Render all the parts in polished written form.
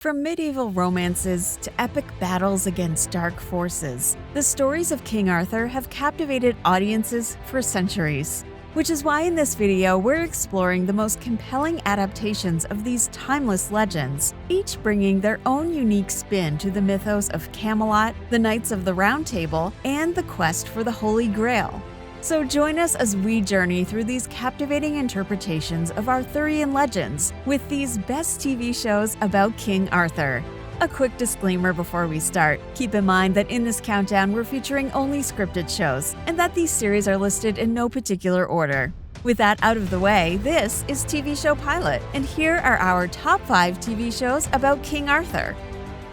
From medieval romances to epic battles against dark forces, the stories of King Arthur have captivated audiences for centuries. Which is why in this video we're exploring the most compelling adaptations of these timeless legends, each bringing their own unique spin to the mythos of Camelot, the Knights of the Round Table, and the quest for the Holy Grail. So join us as we journey through these captivating interpretations of Arthurian legends with these best TV shows about King Arthur. A quick disclaimer before we start. Keep in mind that in this countdown we're featuring only scripted shows, and that these series are listed in no particular order. With that out of the way, this is TV Show Pilot, and here are our top 5 TV shows about King Arthur.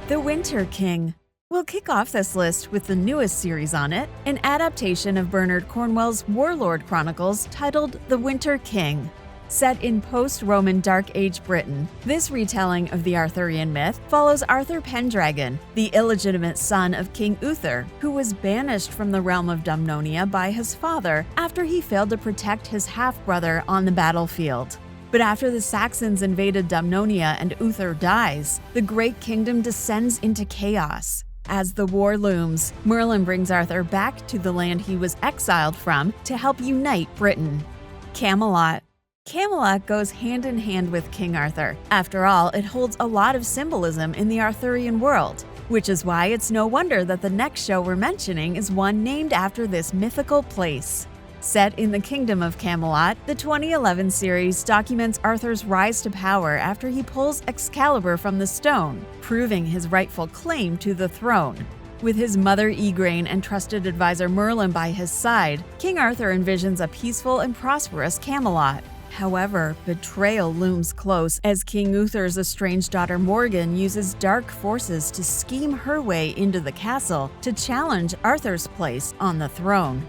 The Winter King. We'll kick off this list with the newest series on it, an adaptation of Bernard Cornwell's Warlord Chronicles titled The Winter King. Set in post-Roman Dark Age Britain, this retelling of the Arthurian myth follows Arthur Pendragon, the illegitimate son of King Uther, who was banished from the realm of Dumnonia by his father after he failed to protect his half-brother on the battlefield. But after the Saxons invaded Dumnonia and Uther dies, the great kingdom descends into chaos. As the war looms, Merlin brings Arthur back to the land he was exiled from to help unite Britain. Camelot. Camelot goes hand in hand with King Arthur. After all, it holds a lot of symbolism in the Arthurian world, which is why it's no wonder that the next show we're mentioning is one named after this mythical place. Set in the Kingdom of Camelot, the 2011 series documents Arthur's rise to power after he pulls Excalibur from the stone, proving his rightful claim to the throne. With his mother Igraine and trusted advisor Merlin by his side, King Arthur envisions a peaceful and prosperous Camelot. However, betrayal looms close as King Uther's estranged daughter Morgan uses dark forces to scheme her way into the castle to challenge Arthur's place on the throne.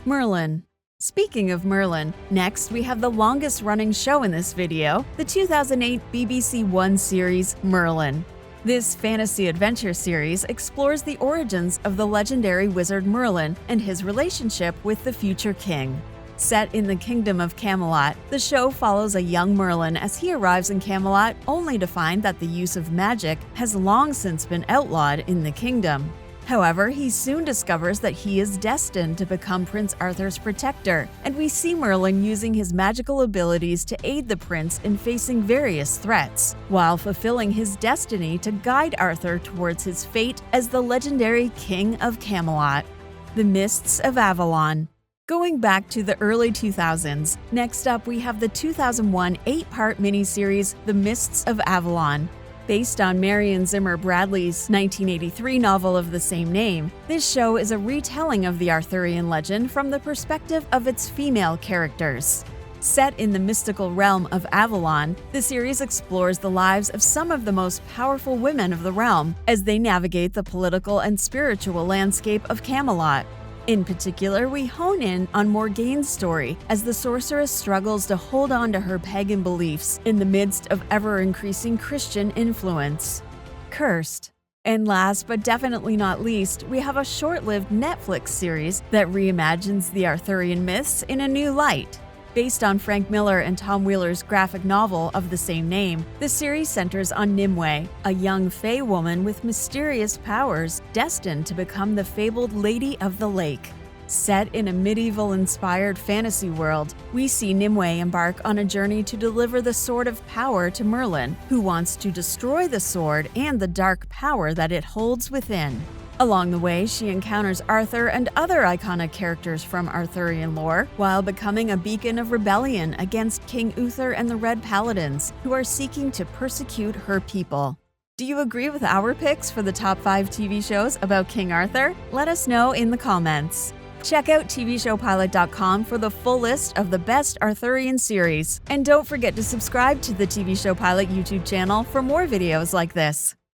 Merlin. Speaking of Merlin, next we have the longest-running show in this video, the 2008 BBC One series Merlin. This fantasy-adventure series explores the origins of the legendary wizard Merlin and his relationship with the future king. Set in the Kingdom of Camelot, the show follows a young Merlin as he arrives in Camelot only to find that the use of magic has long since been outlawed in the kingdom. However, he soon discovers that he is destined to become Prince Arthur's protector, and we see Merlin using his magical abilities to aid the prince in facing various threats, while fulfilling his destiny to guide Arthur towards his fate as the legendary King of Camelot. The Mists of Avalon. Going back to the early 2000s, next up we have the 2001 8-part miniseries The Mists of Avalon. Based on Marion Zimmer Bradley's 1983 novel of the same name, this show is a retelling of the Arthurian legend from the perspective of its female characters. Set in the mystical realm of Avalon, the series explores the lives of some of the most powerful women of the realm as they navigate the political and spiritual landscape of Camelot. In particular, we hone in on Morgaine's story as the sorceress struggles to hold on to her pagan beliefs in the midst of ever-increasing Christian influence. Cursed. And last but definitely not least, we have a short-lived Netflix series that reimagines the Arthurian myths in a new light. Based on Frank Miller and Tom Wheeler's graphic novel of the same name, the series centers on Nimue, a young fae woman with mysterious powers destined to become the fabled Lady of the Lake. Set in a medieval-inspired fantasy world, we see Nimue embark on a journey to deliver the Sword of Power to Merlin, who wants to destroy the sword and the dark power that it holds within. Along the way, she encounters Arthur and other iconic characters from Arthurian lore, while becoming a beacon of rebellion against King Uther and the Red Paladins, who are seeking to persecute her people. Do you agree with our picks for the top 5 TV shows about King Arthur? Let us know in the comments. Check out tvshowpilot.com for the full list of the best Arthurian series. And don't forget to subscribe to the TV Show Pilot YouTube channel for more videos like this.